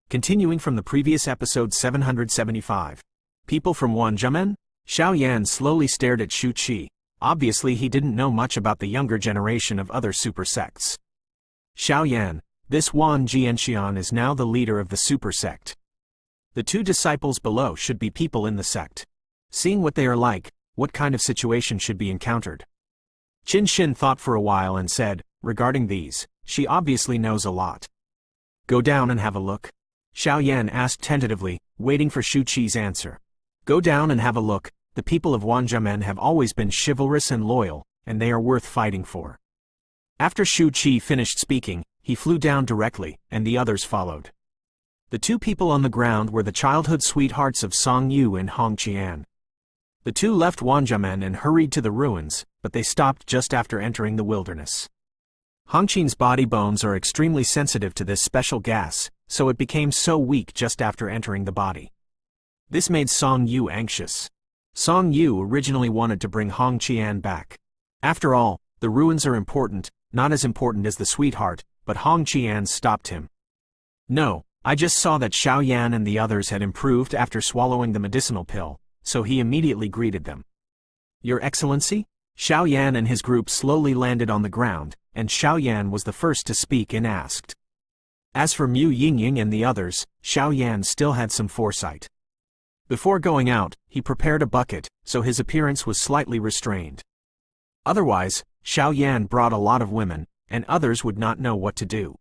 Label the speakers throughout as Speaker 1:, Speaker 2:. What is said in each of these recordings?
Speaker 1: Continuing from the previous episode 775. People from Wanjiamen? Xiao Yan slowly stared at Shu Qi. Obviously he didn't know much about the younger generation of other super sects. Xiao Yan, this Wan Jianxian is now the leader of the super sect. The two disciples below should be people in the sect. Seeing what they are like, what kind of situation should be encountered? Qin Xin thought for a while and said, regarding these, she obviously knows a lot. Go down and have a look. Xiao Yan asked tentatively, waiting for Shu Qi's answer. Go down and have a look. The people of Wanjiamen have always been chivalrous and loyal, and they are worth fighting for. After Shu Qi finished speaking, he flew down directly, and the others followed. The two people on the ground were the childhood sweethearts of Song Yu and Hong Qian. The two left Wanjiamen and hurried to the ruins, but they stopped just after entering the wilderness. Hong Qian's body bones are extremely sensitive to this special gas, so it became so weak just after entering the body. This made Song Yu anxious. Song Yu originally wanted to bring Hong Qian back. After all, the ruins are important, not as important as the sweetheart, but Hong Qian stopped him. No, I just saw that Xiao Yan and the others had improved after swallowing the medicinal pill, so he immediately greeted them. Your Excellency? Xiao Yan and his group slowly landed on the ground, and Xiao Yan was the first to speak and asked. As for Mu Yingying and the others, Xiao Yan still had some foresight. Before going out, he prepared a bucket, so his appearance was slightly restrained. Otherwise, Xiao Yan brought a lot of women, and others would not know what to do.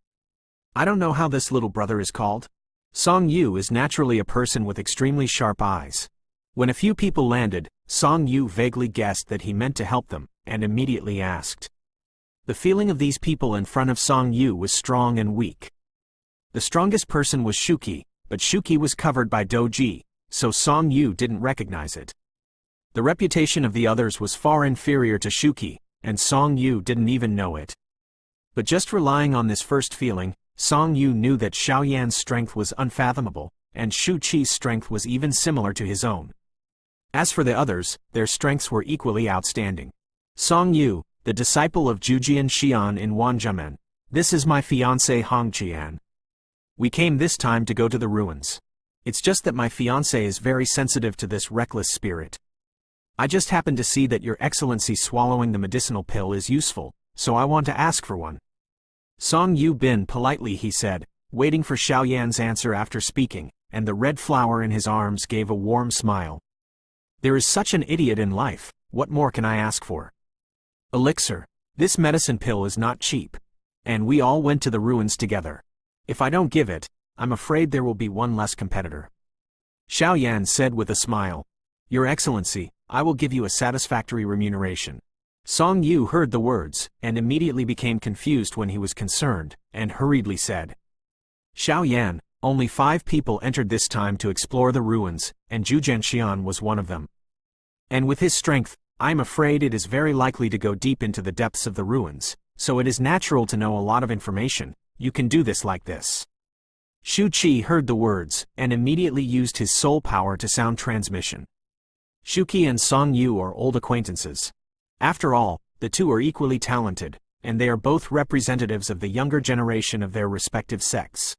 Speaker 1: I don't know how this little brother is called. Song Yu is naturally a person with extremely sharp eyes. When a few people landed, Song Yu vaguely guessed that he meant to help them, and immediately asked. The feeling of these people in front of Song Yu was strong and weak. The strongest person was Shuqi, but Shuqi was covered by Doji, so Song Yu didn't recognize it. The reputation of the others was far inferior to Shuqi, and Song Yu didn't even know it. But just relying on this first feeling, Song Yu knew that Xiao Yan's strength was unfathomable, and Shu Qi's strength was even similar to his own. As for the others, their strengths were equally outstanding. Song Yu, the disciple of Zhujian Xian in Wanjiamen. This is my fiancé Hong Qian. We came this time to go to the ruins. It's just that my fiancé is very sensitive to this reckless spirit. I just happened to see that your Excellency swallowing the medicinal pill is useful, so I want to ask for one. Song Yu bin politely he said, waiting for Xiao Yan's answer after speaking, and the red flower in his arms gave a warm smile. There is such an idiot in life, what more can I ask for? Elixir. This medicine pill is not cheap. And we all went to the ruins together. If I don't give it, I'm afraid there will be one less competitor. Xiao Yan said with a smile. Your Excellency, I will give you a satisfactory remuneration. Song Yu heard the words, and immediately became confused when he was concerned, and hurriedly said. Xiao Yan, only 5 people entered this time to explore the ruins, and Zhu Jianxian was one of them. And with his strength, I am afraid it is very likely to go deep into the depths of the ruins, so it is natural to know a lot of information. You can do this like this. Shu Qi heard the words, and immediately used his soul power to sound transmission. Shuqi and Song Yu are old acquaintances. After all, the two are equally talented, and they are both representatives of the younger generation of their respective sects.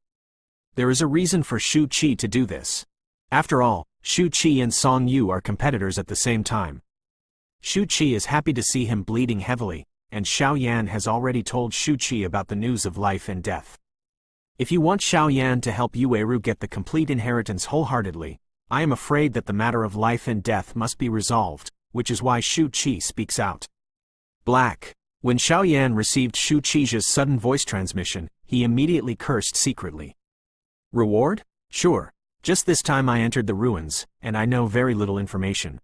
Speaker 1: There is a reason for Shu Qi to do this. After all, Shu Qi and Song Yu are competitors at the same time. Shu Qi is happy to see him bleeding heavily, and Xiao Yan has already told Shu Qi about the news of life and death. If you want Xiao Yan to help Yueru get the complete inheritance wholeheartedly, I am afraid that the matter of life and death must be resolved, which is why Shu Qi speaks out. Black. When Xiao Yan received Shu Qi's sudden voice transmission, he immediately cursed secretly. Reward? Sure. Just this time I entered the ruins, and I know very little information.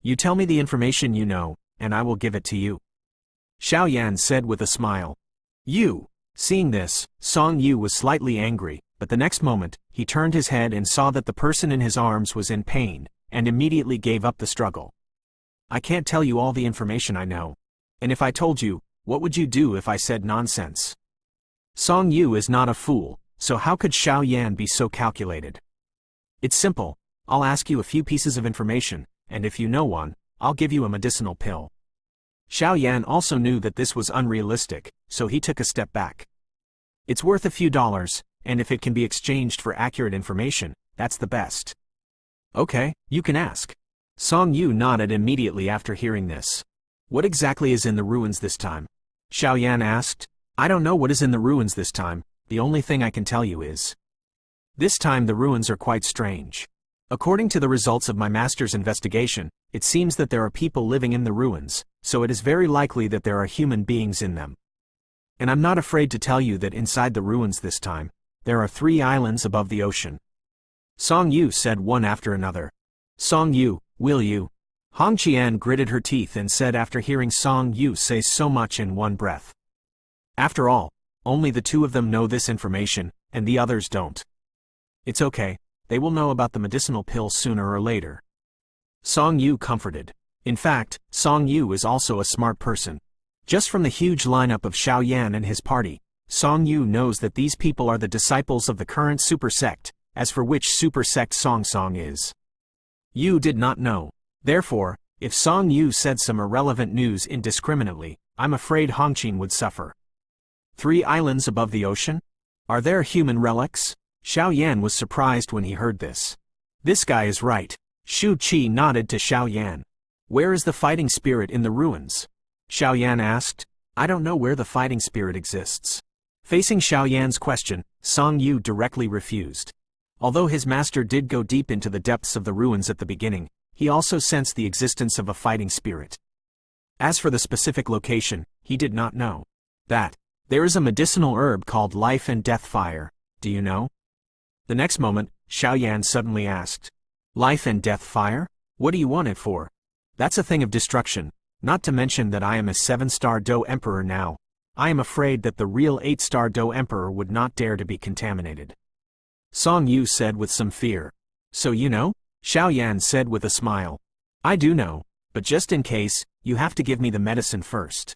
Speaker 1: You tell me the information you know, and I will give it to you. Xiao Yan said with a smile. You. Seeing this, Song Yu was slightly angry, but the next moment, he turned his head and saw that the person in his arms was in pain, and immediately gave up the struggle. I can't tell you all the information I know. And if I told you, what would you do if I said nonsense? Song Yu is not a fool, so how could Xiao Yan be so calculated? It's simple. I'll ask you a few pieces of information, and if you know one, I'll give you a medicinal pill. Xiao Yan also knew that this was unrealistic, so he took a step back. It's worth a few dollars, and if it can be exchanged for accurate information, that's the best. Okay, you can ask. Song Yu nodded immediately after hearing this. What exactly is in the ruins this time? Xiao Yan asked. I don't know what is in the ruins this time, the only thing I can tell you is. This time the ruins are quite strange. According to the results of my master's investigation, it seems that there are people living in the ruins, so it is very likely that there are human beings in them. And I'm not afraid to tell you that inside the ruins this time, there are 3 islands above the ocean. Song Yu said one after another. Song Yu, will you? Hong Qian gritted her teeth and said after hearing Song Yu say so much in one breath. After all, only the 2 of them know this information, and the others don't. It's okay, they will know about the medicinal pill sooner or later. Song Yu comforted. In fact, Song Yu is also a smart person. Just from the huge lineup of Xiao Yan and his party, Song Yu knows that these people are the disciples of the current super sect, as for which super sect Song Song is. Yu did not know. Therefore, if Song Yu said some irrelevant news indiscriminately, I'm afraid Hongqin would suffer. 3 islands above the ocean? Are there human relics? Xiao Yan was surprised when he heard this. This guy is right. Shu Qi nodded to Xiao Yan. Where is the fighting spirit in the ruins? Xiao Yan asked. I don't know where the fighting spirit exists. Facing Xiao Yan's question, Song Yu directly refused. Although his master did go deep into the depths of the ruins at the beginning, he also sensed the existence of a fighting spirit. As for the specific location, he did not know. That. There is a medicinal herb called Life and Death Fire, do you know? The next moment, Xiao Yan suddenly asked. Life and Death Fire? What do you want it for? That's a thing of destruction, not to mention that I am a 7-star Do Emperor now. I am afraid that the real 8-star Do Emperor would not dare to be contaminated. Song Yu said with some fear. So you know? Xiao Yan said with a smile. I do know, but just in case, you have to give me the medicine first.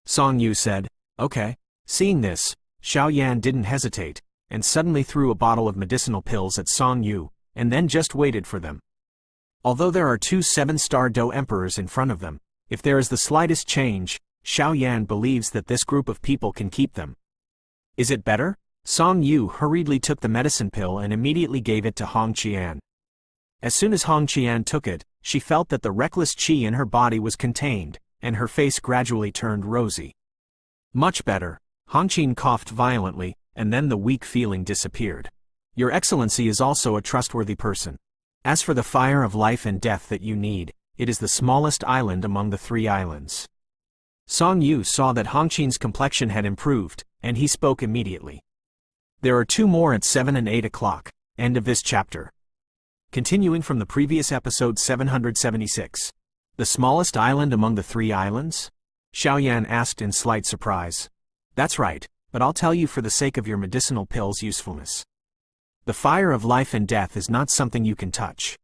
Speaker 1: Song Yu said, okay. Seeing this, Xiao Yan didn't hesitate, and suddenly threw a bottle of medicinal pills at Song Yu, and then just waited for them. Although there are 2 7-star Do Emperors in front of them, if there is the slightest change, Xiao Yan believes that this group of people can keep them. Is it better? Song Yu hurriedly took the medicine pill and immediately gave it to Hong Qian. As soon as Hong Qian took it, she felt that the reckless qi in her body was contained, and her face gradually turned rosy. Much better. Hong Qian coughed violently, and then the weak feeling disappeared. Your Excellency is also a trustworthy person. As for the fire of life and death that you need, it is the smallest island among the 3 islands. Song Yu saw that Hong Qian's complexion had improved, and he spoke immediately. There are 2 more at 7 and 8 o'clock. End of this chapter. Continuing from the previous episode 776. The smallest island among the 3 islands? Xiao Yan asked in slight surprise. That's right, but I'll tell you for the sake of your medicinal pill's usefulness. The fire of life and death is not something you can touch.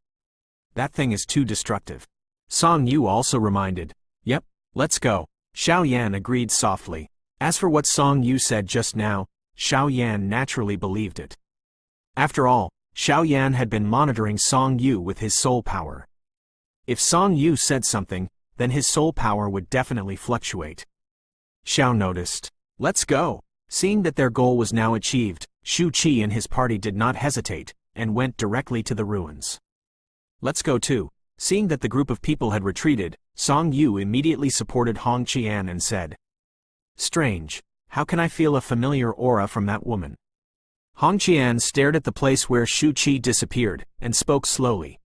Speaker 1: That thing is too destructive. Song Yu also reminded. Yep, let's go. Xiao Yan agreed softly. As for what Song Yu said just now, Xiao Yan naturally believed it. After all, Xiao Yan had been monitoring Song Yu with his soul power. If Song Yu said something, then his soul power would definitely fluctuate. Xiao noticed. Let's go. Seeing that their goal was now achieved, Shu Qi and his party did not hesitate, and went directly to the ruins. Let's go too. Seeing that the group of people had retreated, Song Yu immediately supported Hong Qian and said. Strange. How can I feel a familiar aura from that woman? Hong Qian stared at the place where Shu Qi disappeared, and spoke slowly.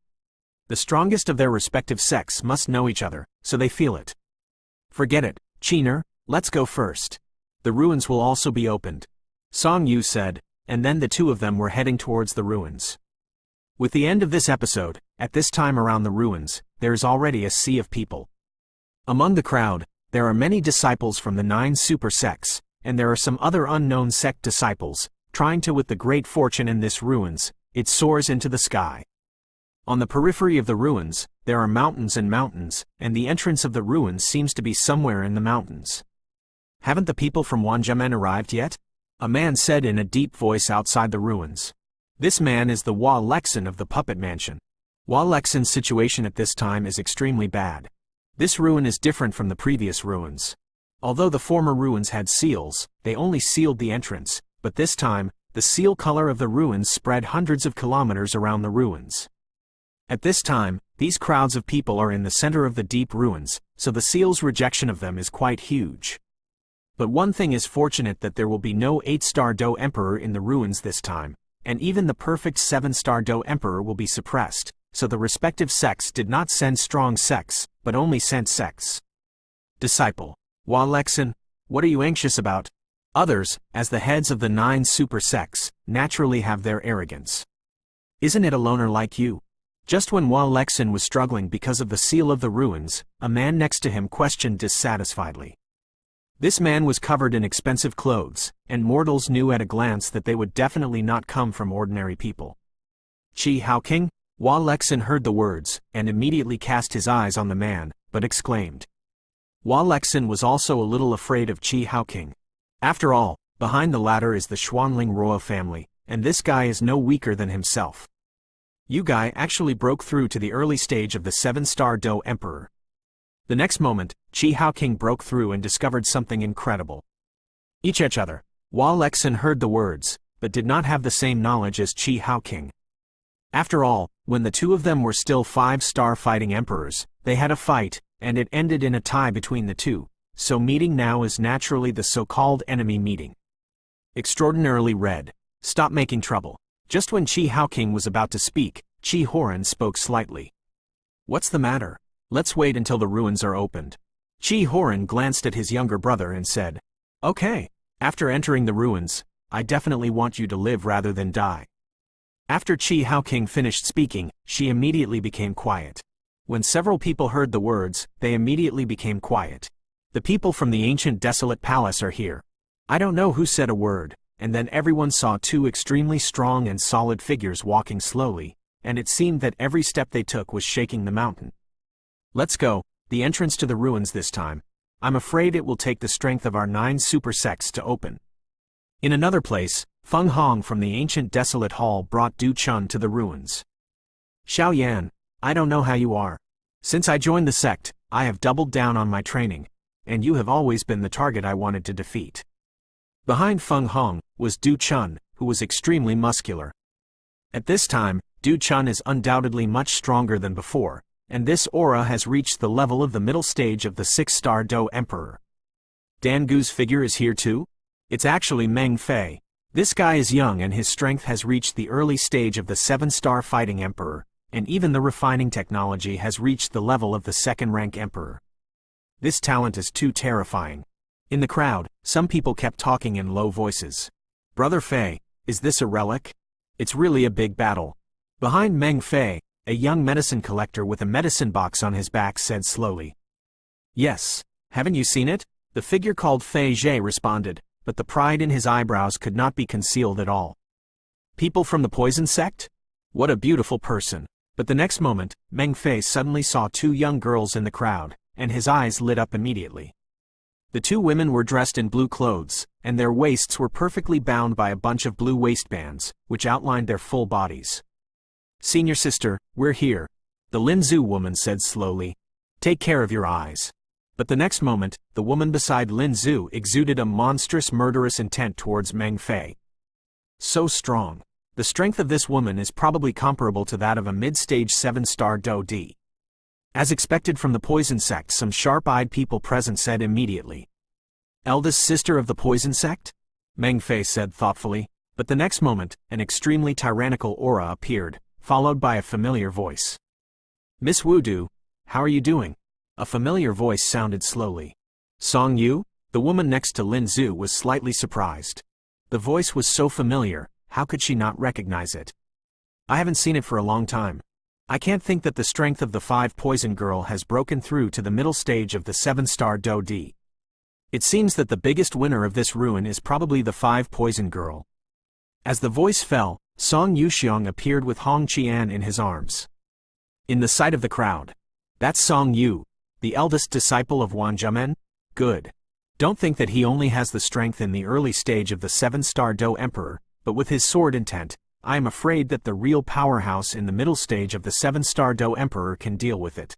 Speaker 1: The strongest of their respective sects must know each other, so they feel it. Forget it, Qiner, let's go first. The ruins will also be opened. Song Yu said, and then the 2 of them were heading towards the ruins. With the end of this episode, at this time around the ruins, there is already a sea of people. Among the crowd, there are many disciples from the 9 super sects, and there are some other unknown sect disciples, trying to with the great fortune in this ruins, it soars into the sky. On the periphery of the ruins, there are mountains and mountains, and the entrance of the ruins seems to be somewhere in the mountains. Haven't the people from Wanjiamen arrived yet? A man said in a deep voice outside the ruins. This man is the Hua Lexin of the Puppet Mansion. Hua Lexin's situation at this time is extremely bad. This ruin is different from the previous ruins. Although the former ruins had seals, they only sealed the entrance, but this time, the seal color of the ruins spread hundreds of kilometers around the ruins. At this time, these crowds of people are in the center of the deep ruins, so the seal's rejection of them is quite huge. But one thing is fortunate, that there will be no 8-star Do Emperor in the ruins this time, and even the perfect 7-star Do Emperor will be suppressed, so the respective sects did not send strong sects, but only sent sects. Disciple. Wa Lexin, what are you anxious about? Others, as the heads of the 9 super sects, naturally have their arrogance. Isn't it a loner like you? Just when Wa Lexin was struggling because of the seal of the ruins, a man next to him questioned dissatisfiedly. This man was covered in expensive clothes, and mortals knew at a glance that they would definitely not come from ordinary people. Chi Haoking? Wa Lexin heard the words, and immediately cast his eyes on the man, but exclaimed. Wa Lexin was also a little afraid of Chi Haoking. After all, behind the latter is the Xuanling royal family, and this guy is no weaker than himself. You guy actually broke through to the early stage of the 7-star Do Emperor. The next moment, Chi Haoking broke through and discovered something incredible. Each other. Wa Lexin heard the words, but did not have the same knowledge as Chi Haoking. After all, when the two of them were still 5-star fighting emperors, they had a fight, and it ended in a tie between the two, so meeting now is naturally the so-called enemy meeting. Extraordinarily red. Stop making trouble. Just when Chi Haoking was about to speak, Chi Horan spoke slightly. What's the matter? Let's wait until the ruins are opened. Chi Horan glanced at his younger brother and said, Okay, after entering the ruins, I definitely want you to live rather than die. After Chi Haoking finished speaking, she immediately became quiet. When several people heard the words, they immediately became quiet. The people from the ancient desolate palace are here. I don't know who said a word, and then everyone saw 2 extremely strong and solid figures walking slowly, and it seemed that every step they took was shaking the mountain. Let's go, the entrance to the ruins this time. I'm afraid it will take the strength of our 9 super sects to open. In another place, Feng Hong from the ancient desolate hall brought Du Chun to the ruins. Xiao Yan, I don't know how you are. Since I joined the sect, I have doubled down on my training, and you have always been the target I wanted to defeat. Behind Feng Hong was Du Chun, who was extremely muscular. At this time, Du Chun is undoubtedly much stronger than before, and this aura has reached the level of the middle stage of the 6-star Do Emperor. Dan Gu's figure is here too? It's actually Meng Fei. This guy is young and his strength has reached the early stage of the 7-star fighting emperor, and even the refining technology has reached the level of the 2nd-rank emperor. This talent is too terrifying. In the crowd, some people kept talking in low voices. Brother Fei, is this a relic? It's really a big battle. Behind Meng Fei, a young medicine collector with a medicine box on his back said slowly. Yes, haven't you seen it? The figure called Fei Zhe responded, but the pride in his eyebrows could not be concealed at all. People from the poison sect? What a beautiful person. But the next moment, Meng Fei suddenly saw 2 young girls in the crowd, and his eyes lit up immediately. The 2 women were dressed in blue clothes, and their waists were perfectly bound by a bunch of blue waistbands, which outlined their full bodies. Senior sister, we're here, the Lin Zhu woman said slowly. Take care of your eyes. But the next moment, the woman beside Lin Zhu exuded a monstrous murderous intent towards Meng Fei. So strong. The strength of this woman is probably comparable to that of a mid-stage 7-star Do D. As expected from the poison sect, some sharp-eyed people present said immediately. Eldest sister of the poison sect? Meng Fei said thoughtfully, but the next moment, an extremely tyrannical aura appeared, followed by a familiar voice. Miss Wudu, how are you doing? A familiar voice sounded slowly. Song Yu? The woman next to Lin Zhu was slightly surprised. The voice was so familiar, how could she not recognize it? I haven't seen it for a long time. I can't think that the strength of the 5 poison girl has broken through to the middle stage of the 7-star Do D. It seems that the biggest winner of this ruin is probably the 5 poison girl. As the voice fell, Song Yuxiong appeared with Hong Qian in his arms. In the sight of the crowd. That's Song Yu, the eldest disciple of Wan Zhemen? Good. Don't think that he only has the strength in the early stage of the 7-star Do Emperor, but with his sword intent, I am afraid that the real powerhouse in the middle stage of the 7-star Do Emperor can deal with it.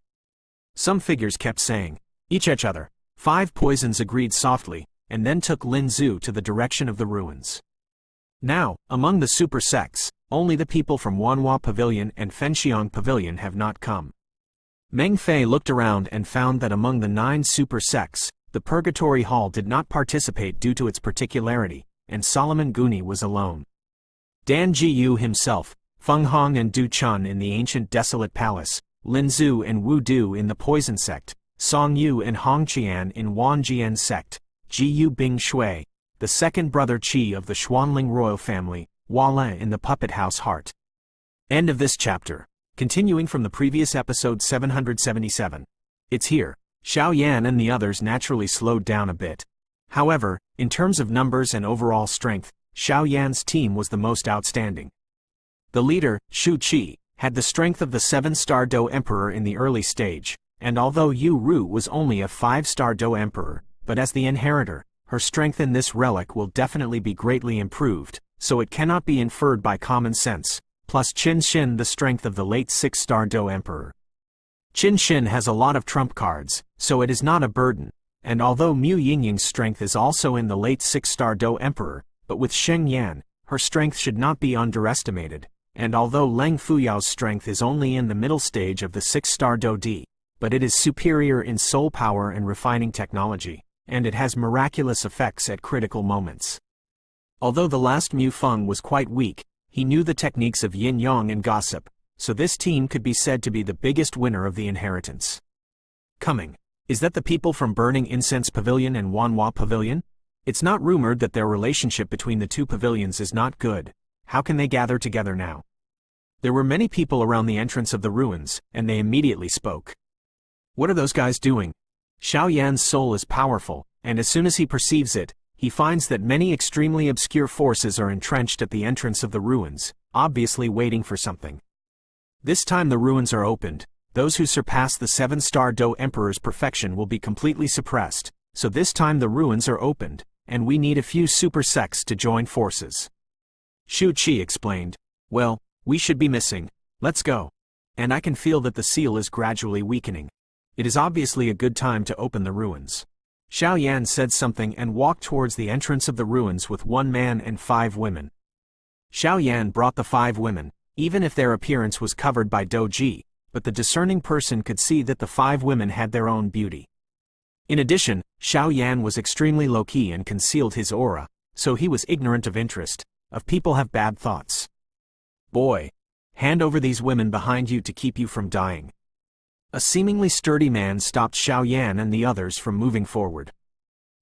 Speaker 1: Some figures kept saying, each other. 5 poisons agreed softly, and then took Lin Zhu to the direction of the ruins. Now, among the super sects, only the people from Wanhua Pavilion and Fenxiang Pavilion have not come. Meng Fei looked around and found that among the 9 super sects, the Purgatory Hall did not participate due to its particularity, and Solomon Guni was alone. Dan Jiyu himself, Feng Hong and Du Chun in the ancient desolate palace, Lin Zhu and Wu Du in the poison sect, Song Yu and Hong Qian in Wan Jian sect, Ji Yu Bing Shui, the second brother Qi of the Xuanling royal family, Hua Le in the puppet house heart. End of this chapter. Continuing from the previous episode 777. It's here. Xiao Yan and the others naturally slowed down a bit. However, in terms of numbers and overall strength, Xiao Yan's team was the most outstanding. The leader, Shu Qi, had the strength of the 7-star Do Emperor in the early stage, and although Yu Ru was only a 5-star Do Emperor, but as the inheritor, her strength in this relic will definitely be greatly improved, so it cannot be inferred by common sense, plus Qin Xin the strength of the late 6-star Do Emperor. Qin Xin has a lot of trump cards, so it is not a burden, and although Mu Yingying's strength is also in the late 6-star Do Emperor, but with Sheng Yan, her strength should not be underestimated, and although Leng Fuyao's strength is only in the middle stage of the 6-star Do Di, but it is superior in soul power and refining technology, and it has miraculous effects at critical moments. Although the last Mu Feng was quite weak, he knew the techniques of yin yang and gossip, so this team could be said to be the biggest winner of the inheritance. Coming. Is that the people from Burning Incense Pavilion and Wanhua Pavilion? It's not rumored that their relationship between the two pavilions is not good. How can they gather together now? There were many people around the entrance of the ruins, and they immediately spoke. What are those guys doing? Xiao Yan's soul is powerful, and as soon as he perceives it, he finds that many extremely obscure forces are entrenched at the entrance of the ruins, obviously waiting for something. This time the ruins are opened, those who surpass the 7-star Do Emperor's perfection will be completely suppressed, so this time the ruins are opened, and we need a few super sects to join forces. Shu Qi explained, well, we should be missing, let's go. And I can feel that the seal is gradually weakening. It is obviously a good time to open the ruins. Xiao Yan said something and walked towards the entrance of the ruins with 1 man and 5 women. Xiao Yan brought the 5 women, even if their appearance was covered by doji, but the discerning person could see that the 5 women had their own beauty. In addition, Xiao Yan was extremely low-key and concealed his aura, so he was ignorant of interest, of people have bad thoughts. Boy, hand over these women behind you to keep you from dying. A seemingly sturdy man stopped Xiao Yan and the others from moving forward.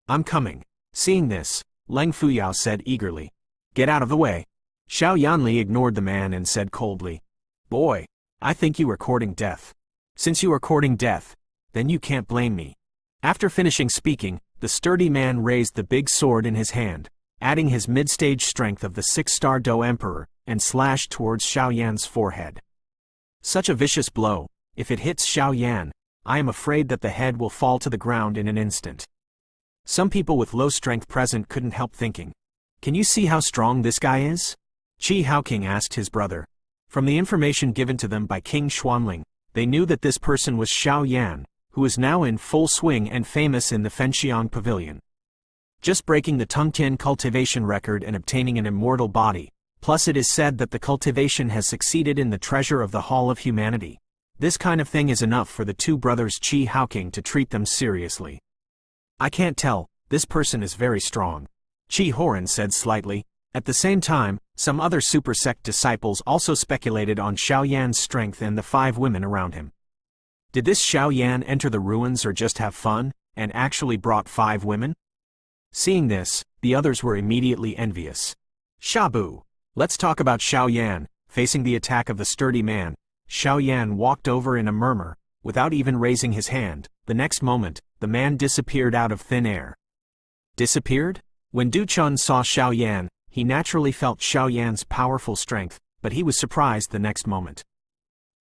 Speaker 1: I'm coming. Seeing this, Leng Fuyao said eagerly. Get out of the way. Xiao Yanli ignored the man and said coldly. Boy, I think you are courting death. Since you are courting death, then you can't blame me. After finishing speaking, the sturdy man raised the big sword in his hand, adding his mid-stage strength of the 6-star Do Emperor, and slashed towards Xiao Yan's forehead. Such a vicious blow. If it hits Xiao Yan, I am afraid that the head will fall to the ground in an instant. Some people with low strength present couldn't help thinking. Can you see how strong this guy is? Qi Haoking asked his brother. From the information given to them by King Xuanling, they knew that this person was Xiao Yan, who is now in full swing and famous in the Fenxiang Pavilion. Just breaking the Tungtian cultivation record and obtaining an immortal body, plus it is said that the cultivation has succeeded in the treasure of the Hall of Humanity. This kind of thing is enough for the 2 brothers Qi Haoking to treat them seriously. I can't tell, this person is very strong. Qi Horan said slightly. At the same time, some other super sect disciples also speculated on Xiao Yan's strength and the 5 women around him. Did this Xiao Yan enter the ruins or just have fun, and actually brought 5 women? Seeing this, the others were immediately envious. Shabu! Let's talk about Xiao Yan. Facing the attack of the sturdy man, Xiao Yan walked over in a murmur, without even raising his hand. The next moment, the man disappeared out of thin air. Disappeared? When Du Chun saw Xiao Yan, he naturally felt Xiao Yan's powerful strength, but he was surprised the next moment.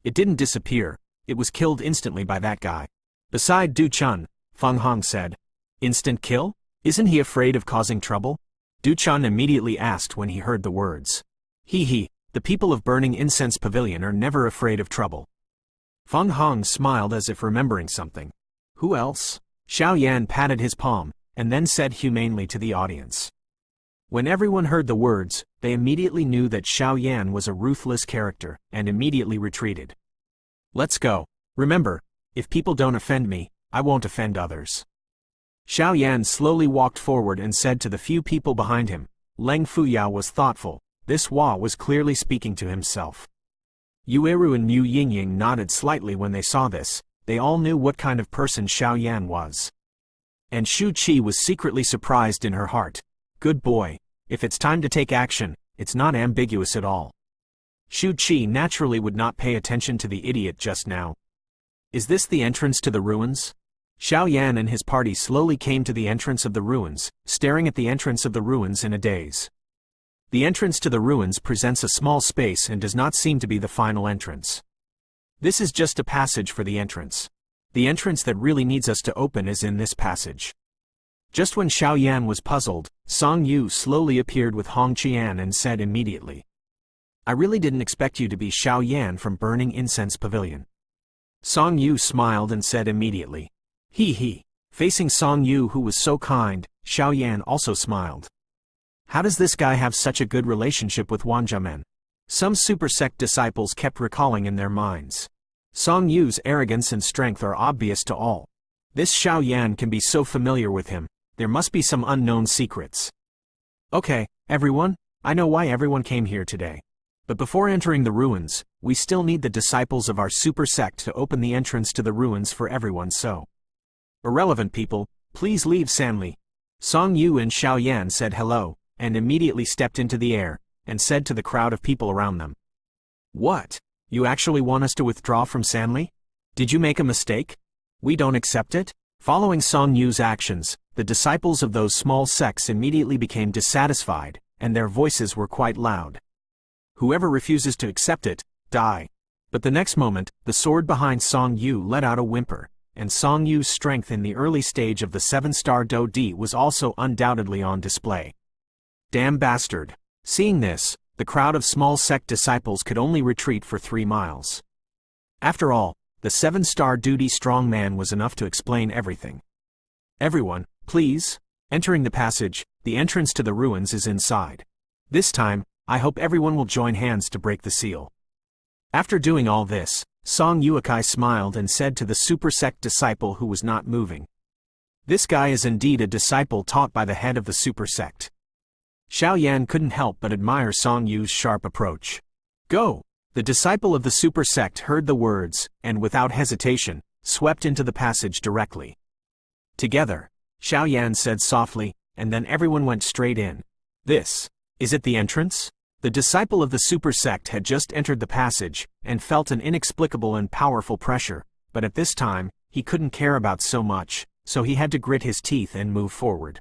Speaker 1: It didn't disappear, it was killed instantly by that guy. Beside Du Chun, Feng Hong said, Instant kill? Isn't he afraid of causing trouble? Du Chun immediately asked when he heard the words. He. The people of Burning Incense Pavilion are never afraid of trouble. Feng Hong smiled as if remembering something. Who else? Xiao Yan patted his palm, and then said humanely to the audience. When everyone heard the words, they immediately knew that Xiao Yan was a ruthless character, and immediately retreated. Let's go. Remember, if people don't offend me, I won't offend others. Xiao Yan slowly walked forward and said to the few people behind him. Leng Fuyao was thoughtful. This Hua was clearly speaking to himself. Yueru and Mu Yingying nodded slightly when they saw this. They all knew what kind of person Xiao Yan was. And Shu Qi was secretly surprised in her heart. Good boy. If it's time to take action, it's not ambiguous at all. Shu Qi naturally would not pay attention to the idiot just now. Is this the entrance to the ruins? Xiao Yan and his party slowly came to the entrance of the ruins, staring at the entrance of the ruins in a daze. The entrance to the ruins presents a small space and does not seem to be the final entrance. This is just a passage for the entrance. The entrance that really needs us to open is in this passage. Just when Xiao Yan was puzzled, Song Yu slowly appeared with Hong Qian and said immediately, I really didn't expect you to be Xiao Yan from Burning Incense Pavilion. Song Yu smiled and said immediately, He. Facing Song Yu, who was so kind, Xiao Yan also smiled. How does this guy have such a good relationship with Wanjiamen? Some super sect disciples kept recalling in their minds. Song Yu's arrogance and strength are obvious to all. This Xiao Yan can be so familiar with him. There must be some unknown secrets. Okay, everyone, I know why everyone came here today. But before entering the ruins, we still need the disciples of our super sect to open the entrance to the ruins for everyone, so. Irrelevant people, please leave Sanli. Song Yu and Xiao Yan said hello, and immediately stepped into the air, and said to the crowd of people around them. What? You actually want us to withdraw from Sanli? Did you make a mistake? We don't accept it? Following Song Yu's actions, the disciples of those small sects immediately became dissatisfied, and their voices were quite loud. Whoever refuses to accept it, die. But the next moment, the sword behind Song Yu let out a whimper, and Song Yu's strength in the early stage of the 7-star Do Di was also undoubtedly on display. Damn bastard. Seeing this, the crowd of small sect disciples could only retreat for 3 miles. After all, the 7-star duty strong man was enough to explain everything. Everyone, please. Entering the passage, the entrance to the ruins is inside. This time, I hope everyone will join hands to break the seal. After doing all this, Song Yuakai smiled and said to the super sect disciple who was not moving. This guy is indeed a disciple taught by the head of the super sect. Xiao Yan couldn't help but admire Song Yu's sharp approach. Go! The disciple of the super sect heard the words, and without hesitation, swept into the passage directly. Together, Xiao Yan said softly, and then everyone went straight in. Is it the entrance? The disciple of the super sect had just entered the passage, and felt an inexplicable and powerful pressure, but at this time, he couldn't care about so much, so he had to grit his teeth and move forward.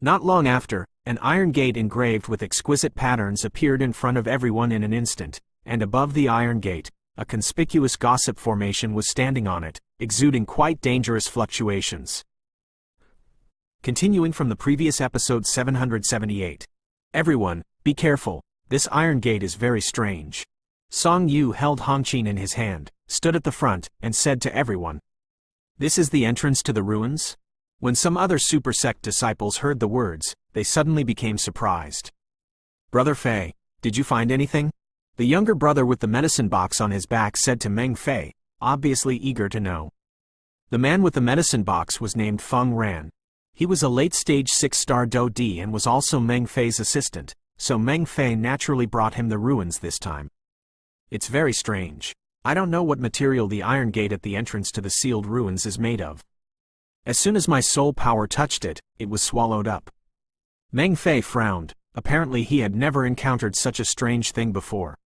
Speaker 1: Not long after, an iron gate engraved with exquisite patterns appeared in front of everyone in an instant, and above the iron gate, a conspicuous gossip formation was standing on it, exuding quite dangerous fluctuations. Continuing from the previous episode 778. Everyone, be careful, this iron gate is very strange. Song Yu held Hongqin in his hand, stood at the front, and said to everyone. This is the entrance to the ruins? When some other super sect disciples heard the words, they suddenly became surprised. Brother Fei, did you find anything? The younger brother with the medicine box on his back said to Meng Fei, obviously eager to know. The man with the medicine box was named Feng Ran. He was a late-stage 6-star Do Di and was also Meng Fei's assistant, so Meng Fei naturally brought him the ruins this time. It's very strange. I don't know what material the iron gate at the entrance to the sealed ruins is made of. As soon as my soul power touched it, it was swallowed up. Meng Fei frowned. Apparently he had never encountered such a strange thing before.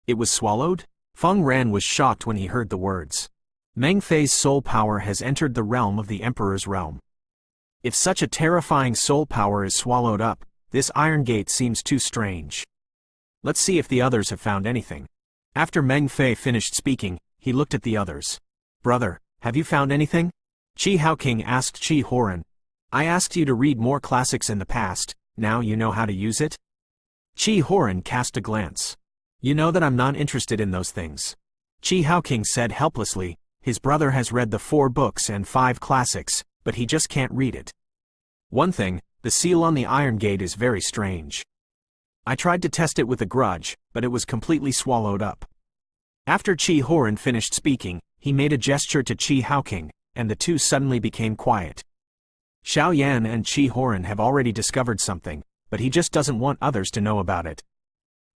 Speaker 1: It was swallowed? Feng Ran was shocked when he heard the words. Meng Fei's soul power has entered the realm of the Emperor's realm. If such a terrifying soul power is swallowed up, this iron gate seems too strange. Let's see if the others have found anything. After Meng Fei finished speaking, he looked at the others. Brother, have you found anything? Qi Haoking asked Qi Horan. I asked you to read more classics in the past, now you know how to use it? Qi Horan cast a glance. You know that I'm not interested in those things. Qi Haoking said helplessly, his brother has read the 4 books and 5 classics, but he just can't read it. One thing, the seal on the iron gate is very strange. I tried to test it with a grudge, but it was completely swallowed up. After Qi Horan finished speaking, he made a gesture to Qi Haoking, and the two suddenly became quiet. Xiao Yan and Qi Horan have already discovered something, but he just doesn't want others to know about it.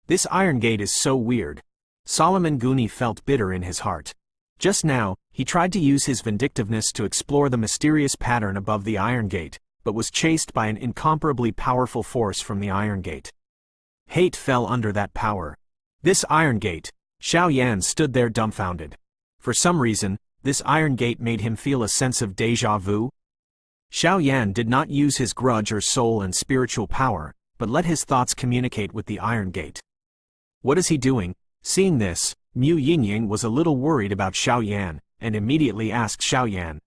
Speaker 1: This iron gate is so weird. Solomon Guni felt bitter in his heart. Just now, he tried to use his vindictiveness to explore the mysterious pattern above the iron gate, but was chased by an incomparably powerful force from the iron gate. Hate fell under that power. This iron gate. Xiao Yan stood there dumbfounded. For some reason, this iron gate made him feel a sense of déjà vu. Xiao Yan did not use his grudge or soul and spiritual power, but let his thoughts communicate with the iron gate. What is he doing? Seeing this, Mu Yingying was a little worried about Xiao Yan, and immediately asked Xiao Yan.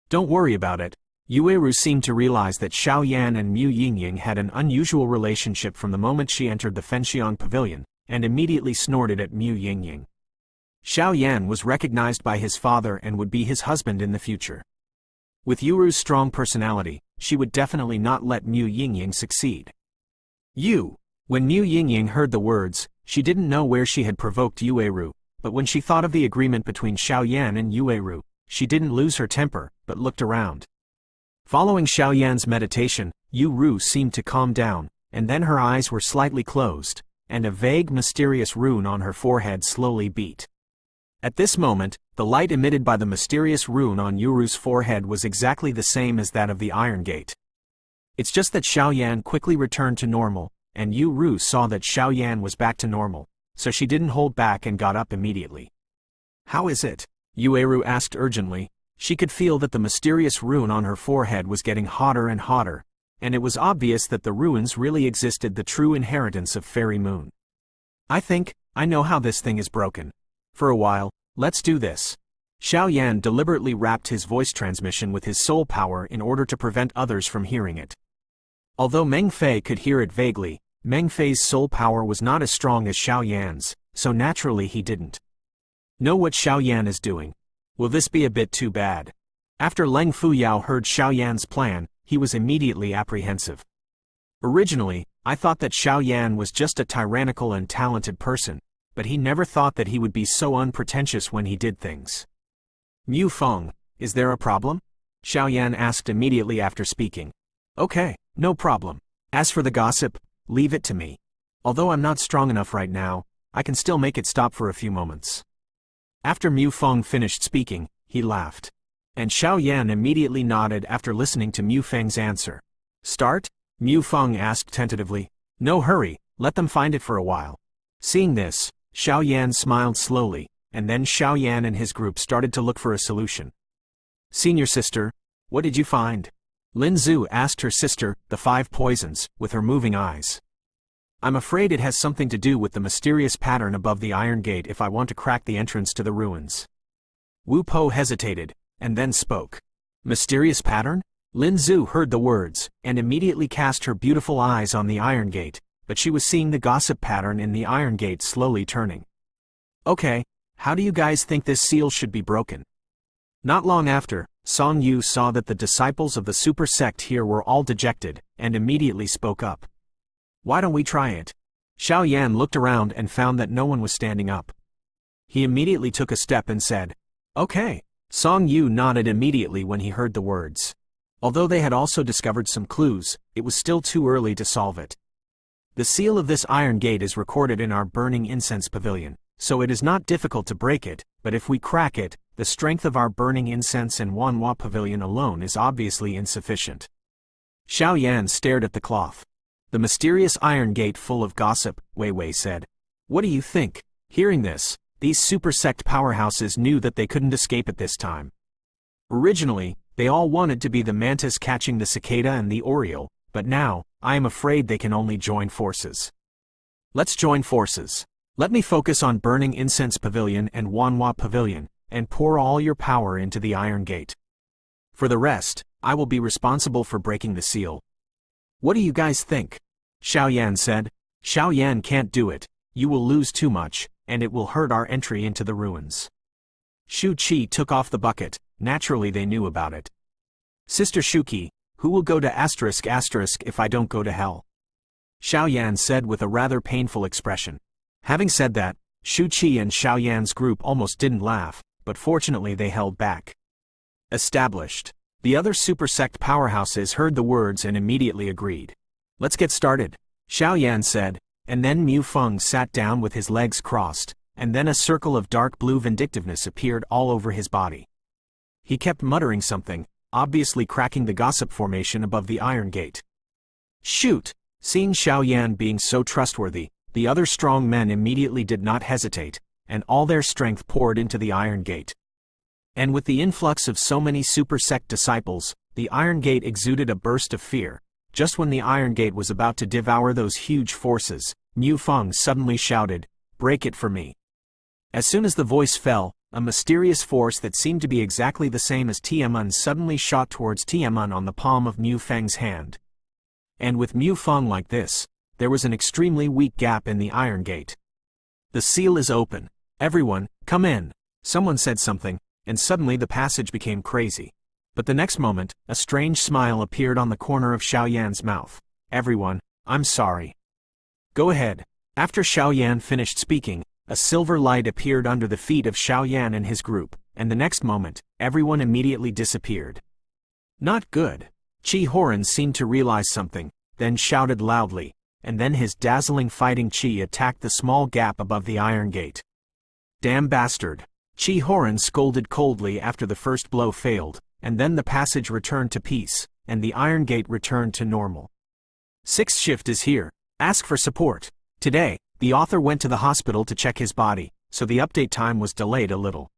Speaker 1: Don't worry about it. Yueru seemed to realize that Xiao Yan and Mu Yingying had an unusual relationship from the moment she entered the Fenxiang Pavilion, and immediately snorted at Mu Yingying. Xiao Yan was recognized by his father and would be his husband in the future. With Yueru's strong personality, she would definitely not let Mu Yingying succeed. When Mu Yingying heard the words, she didn't know where she had provoked Yueru, but when she thought of the agreement between Xiao Yan and Yueru, she didn't lose her temper, but looked around. Following Xiao Yan's meditation, Yueru seemed to calm down, and then her eyes were slightly closed, and a vague mysterious rune on her forehead slowly beat. At this moment, the light emitted by the mysterious rune on Yueru's forehead was exactly the same as that of the iron gate. It's just that Xiao Yan quickly returned to normal, and Yueru saw that Xiao Yan was back to normal, so she didn't hold back and got up immediately. How is it? Yueru asked urgently. She could feel that the mysterious rune on her forehead was getting hotter and hotter, and it was obvious that the runes really existed, the true inheritance of Fairy Moon. I think I know how this thing is broken. For a while, let's do this. Xiao Yan deliberately wrapped his voice transmission with his soul power in order to prevent others from hearing it. Although Meng Fei could hear it vaguely, Meng Fei's soul power was not as strong as Xiao Yan's, so naturally he didn't know what Xiao Yan is doing. Will this be a bit too bad? After Leng Fuyao heard Xiao Yan's plan, he was immediately apprehensive. Originally, I thought that Xiao Yan was just a tyrannical and talented person, but he never thought that he would be so unpretentious when he did things. Mu Feng, is there a problem? Xiao Yan asked immediately after speaking. Okay, no problem. As for the gossip, leave it to me. Although I'm not strong enough right now, I can still make it stop for a few moments. After Mu Feng finished speaking, he laughed. And Xiao Yan immediately nodded after listening to Mu Feng's answer. Start? Mu Feng asked tentatively. No hurry, let them find it for a while. Seeing this, Xiao Yan smiled slowly, and then Xiao Yan and his group started to look for a solution. Senior sister, what did you find? Lin Zhu asked her sister, the 5 poisons, with her moving eyes. I'm afraid it has something to do with the mysterious pattern above the iron gate if I want to crack the entrance to the ruins. Wu Po hesitated, and then spoke. Mysterious pattern? Lin Zhu heard the words, and immediately cast her beautiful eyes on the iron gate, but she was seeing the gossip pattern in the iron gate slowly turning. Okay, how do you guys think this seal should be broken? Not long after, Song Yu saw that the disciples of the super sect here were all dejected, and immediately spoke up. Why don't we try it? Xiao Yan looked around and found that no one was standing up. He immediately took a step and said, Okay. Song Yu nodded immediately when he heard the words. Although they had also discovered some clues, it was still too early to solve it. The seal of this iron gate is recorded in our burning incense pavilion, so it is not difficult to break it, but if we crack it, the strength of our burning incense and Wanhua pavilion alone is obviously insufficient. Xiao Yan stared at the cloth. The mysterious iron gate full of gossip, Wei Wei said. What do you think? Hearing this, these super sect powerhouses knew that they couldn't escape at this time. Originally, they all wanted to be the mantis catching the cicada and the oriole, but now, I am afraid they can only join forces. Let's join forces. Let me focus on burning incense pavilion and Wanhua pavilion, and pour all your power into the iron gate. For the rest, I will be responsible for breaking the seal. What do you guys think? Xiao Yan said. Xiao Yan can't do it, you will lose too much, and it will hurt our entry into the ruins. Shu Qi took off the bucket, naturally they knew about it. Sister Shuki, who will go to *** if I don't go to hell? Xiao Yan said with a rather painful expression. Having said that, Shu Qi and Xiao Yan's group almost didn't laugh, but fortunately they held back. Established. The other super sect powerhouses heard the words and immediately agreed. Let's get started, Xiao Yan said, and then Mu Feng sat down with his legs crossed, and then a circle of dark blue vindictiveness appeared all over his body. He kept muttering something, obviously cracking the gossip formation above the iron gate. Shoot! Seeing Xiao Yan being so trustworthy, the other strong men immediately did not hesitate, and all their strength poured into the iron gate. And with the influx of so many super sect disciples, the iron gate exuded a burst of fear. Just when the iron gate was about to devour those huge forces, Mu Feng suddenly shouted, "Break it for me." As soon as the voice fell, a mysterious force that seemed to be exactly the same as Tianmun suddenly shot towards Tianmun on the palm of Mu Feng's hand. And with Mu Feng like this, there was an extremely weak gap in the iron gate. The seal is open. Everyone, come in. Someone said something, and suddenly the passage became crazy. But the next moment, a strange smile appeared on the corner of Xiao Yan's mouth. Everyone, I'm sorry. Go ahead. After Xiao Yan finished speaking, a silver light appeared under the feet of Xiao Yan and his group, and the next moment, everyone immediately disappeared. Not good. Qi Horan seemed to realize something, then shouted loudly, and then his dazzling fighting qi attacked the small gap above the iron gate. Damn bastard! Qi Horan scolded coldly after the first blow failed, and then the passage returned to peace, and the iron gate returned to normal. Sixth shift is here. Ask for support. Today, the author went to the hospital to check his body, so the update time was delayed a little.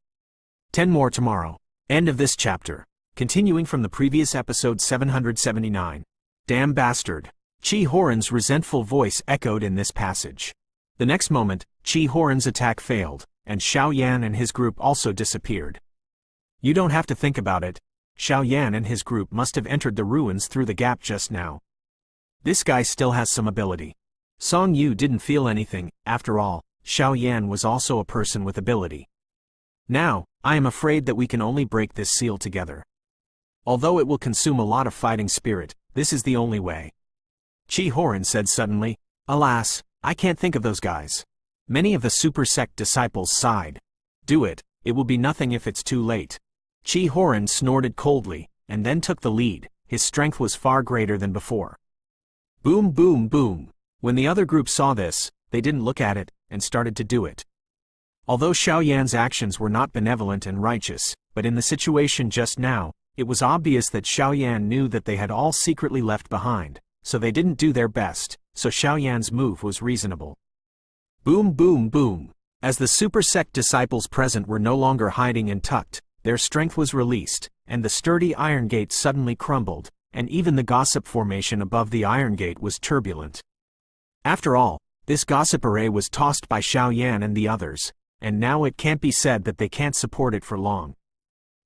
Speaker 1: 10 more tomorrow. End of this chapter. Continuing from the previous episode 779. Damn bastard. Qi Horan's resentful voice echoed in this passage. The next moment, Qi Horan's attack failed, and Xiao Yan and his group also disappeared. You don't have to think about it. Xiao Yan and his group must have entered the ruins through the gap just now. This guy still has some ability. Song Yu didn't feel anything. After all, Xiao Yan was also a person with ability. Now, I am afraid that we can only break this seal together. Although it will consume a lot of fighting spirit, this is the only way. Qi Horan said suddenly. Alas, I can't think of those guys. Many of the super sect disciples sighed. Do it, it will be nothing if it's too late. Qi Horan snorted coldly, and then took the lead. His strength was far greater than before. Boom boom boom. When the other group saw this, they didn't look at it, and started to do it. Although Xiao Yan's actions were not benevolent and righteous, but in the situation just now, it was obvious that Xiao Yan knew that they had all secretly left behind, so they didn't do their best, so Xiao Yan's move was reasonable. Boom boom boom. As the super sect disciples present were no longer hiding and tucked, their strength was released, and the sturdy iron gate suddenly crumbled, and even the gossip formation above the iron gate was turbulent. After all, this gossip array was tossed by Xiao Yan and the others, and now it can't be said that they can't support it for long.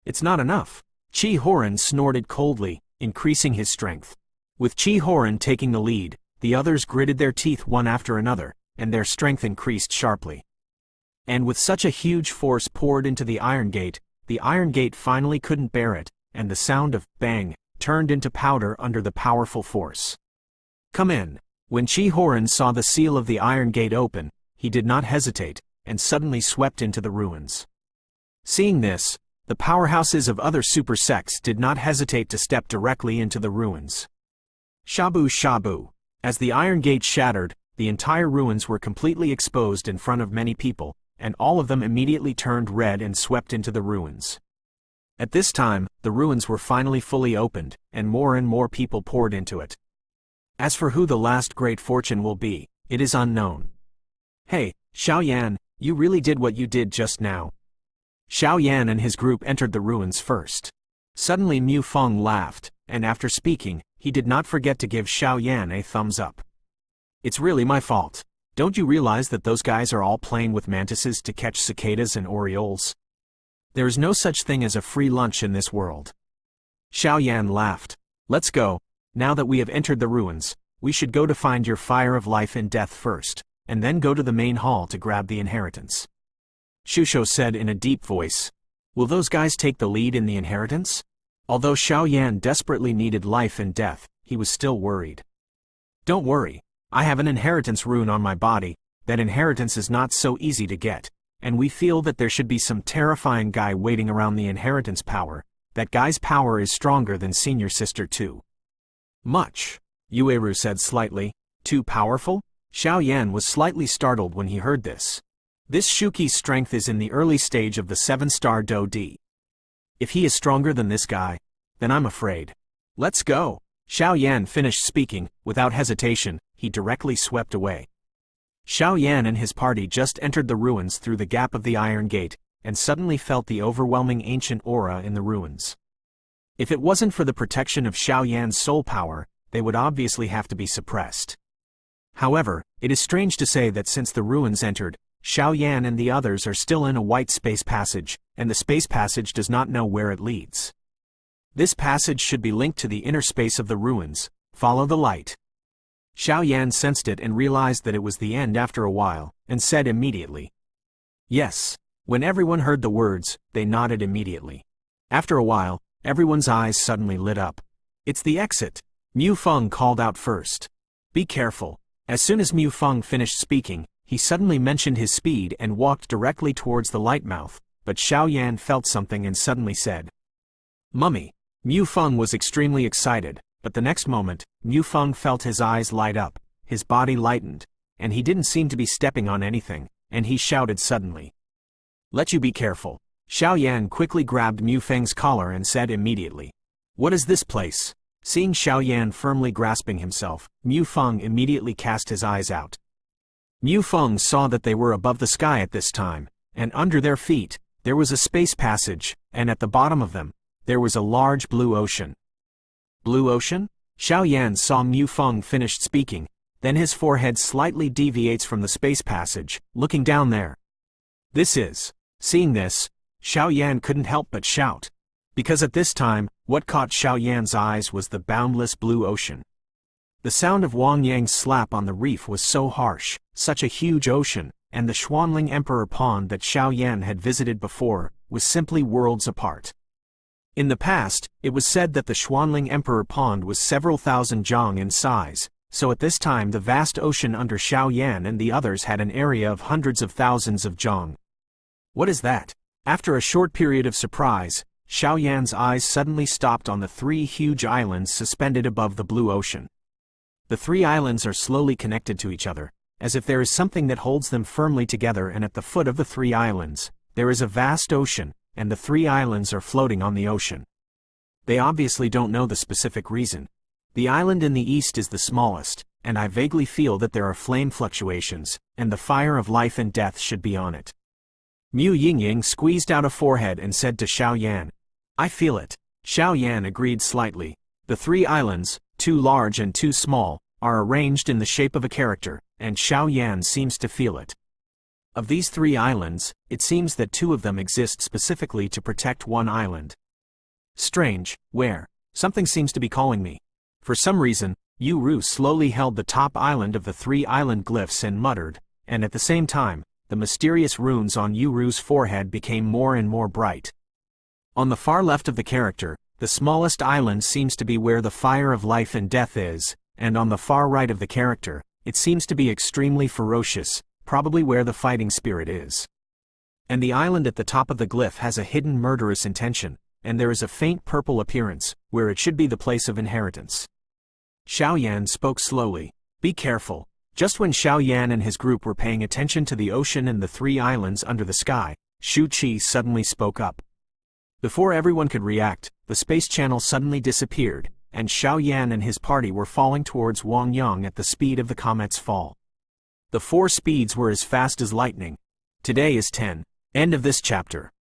Speaker 1: It's not enough. Qi Horan snorted coldly, increasing his strength. With Qi Horan taking the lead, the others gritted their teeth one after another, and their strength increased sharply. And with such a huge force poured into the iron gate finally couldn't bear it, and the sound of bang turned into powder under the powerful force. Come in. When Qi Horan saw the seal of the iron gate open, he did not hesitate, and suddenly swept into the ruins. Seeing this, the powerhouses of other super sects did not hesitate to step directly into the ruins. Shabu shabu. As the iron gate shattered, the entire ruins were completely exposed in front of many people, and all of them immediately turned red and swept into the ruins. At this time, the ruins were finally fully opened, and more people poured into it. As for who the last great fortune will be, it is unknown. Hey, Xiao Yan, you really did what you did just now. Xiao Yan and his group entered the ruins first. Suddenly Mu Feng laughed, and after speaking, he did not forget to give Xiao Yan a thumbs up. It's really my fault. Don't you realize that those guys are all playing with mantises to catch cicadas and orioles? There is no such thing as a free lunch in this world. Xiao Yan laughed. Let's go. Now that we have entered the ruins, we should go to find your fire of life and death first, and then go to the main hall to grab the inheritance. Shusho said in a deep voice. Will those guys take the lead in the inheritance? Although Xiao Yan desperately needed life and death, he was still worried. Don't worry. I have an inheritance rune on my body. That inheritance is not so easy to get, and we feel that there should be some terrifying guy waiting around the inheritance power. That guy's power is stronger than senior sister too. Much, Yueru said slightly. Too powerful? Xiao Yan was slightly startled when he heard this. This Shuqi's strength is in the early stage of the 7-star Do D. If he is stronger than this guy, then I'm afraid. Let's go. Xiao Yan finished speaking. Without hesitation, he directly swept away. Xiao Yan and his party just entered the ruins through the gap of the iron gate, and suddenly felt the overwhelming ancient aura in the ruins. If it wasn't for the protection of Xiao Yan's soul power, they would obviously have to be suppressed. However, it is strange to say that since the ruins entered, Xiao Yan and the others are still in a white space passage, and the space passage does not know where it leads. This passage should be linked to the inner space of the ruins. Follow the light. Xiao Yan sensed it and realized that it was the end after a while, and said immediately. Yes. When everyone heard the words, they nodded immediately. After a while, everyone's eyes suddenly lit up. It's the exit. Mu Feng called out first. Be careful. As soon as Mu Feng finished speaking, he suddenly mentioned his speed and walked directly towards the light mouth, but Xiao Yan felt something and suddenly said, Mummy. Mu Feng was extremely excited, but the next moment, Mu Feng felt his eyes light up, his body lightened, and he didn't seem to be stepping on anything, and he shouted suddenly. Let you be careful. Xiao Yan quickly grabbed Mu Feng's collar and said immediately. What is this place? Seeing Xiao Yan firmly grasping himself, Mu Feng immediately cast his eyes out. Mu Feng saw that they were above the sky at this time, and under their feet, there was a space passage, and at the bottom of them, there was a large blue ocean. Blue ocean? Xiao Yan saw Mu Feng finished speaking, then his forehead slightly deviates from the space passage, looking down there. This is. Seeing this, Xiao Yan couldn't help but shout. Because at this time, what caught Xiao Yan's eyes was the boundless blue ocean. The sound of Wang Yang's slap on the reef was so harsh, such a huge ocean, and the Xuanling Emperor Pond that Xiao Yan had visited before, was simply worlds apart. In the past, it was said that the Xuanling Emperor Pond was several thousand zhang in size, so at this time the vast ocean under Xiao Yan and the others had an area of hundreds of thousands of zhang. What is that? After a short period of surprise, Xiao Yan's eyes suddenly stopped on the 3 huge islands suspended above the blue ocean. The 3 islands are slowly connected to each other, as if there is something that holds them firmly together, and at the foot of the 3 islands, there is a vast ocean, and the 3 islands are floating on the ocean. They obviously don't know the specific reason. The island in the east is the smallest, and I vaguely feel that there are flame fluctuations, and the fire of life and death should be on it. Mu Yingying squeezed out a forehead and said to Xiao Yan, I feel it. Xiao Yan agreed slightly. The 3 islands, 2 large and 2 small, are arranged in the shape of a character, and Xiao Yan seems to feel it. Of these 3 islands, it seems that 2 of them exist specifically to protect one island. Strange, where? Something seems to be calling me. For some reason, Yu Ru slowly held the top island of the 3 island glyphs and muttered, and at the same time, the mysterious runes on Yu Ru's forehead became more and more bright. On the far left of the character, the smallest island seems to be where the fire of life and death is, and on the far right of the character, it seems to be extremely ferocious, probably where the fighting spirit is. And the island at the top of the glyph has a hidden murderous intention, and there is a faint purple appearance, where it should be the place of inheritance. Xiao Yan spoke slowly. Be careful. Just when Xiao Yan and his group were paying attention to the ocean and the 3 islands under the sky, Shu Qi suddenly spoke up. Before everyone could react, the space channel suddenly disappeared, and Xiao Yan and his party were falling towards Wang Yang at the speed of the comet's fall. The 4 speeds were as fast as lightning. Today is 10. End of this chapter.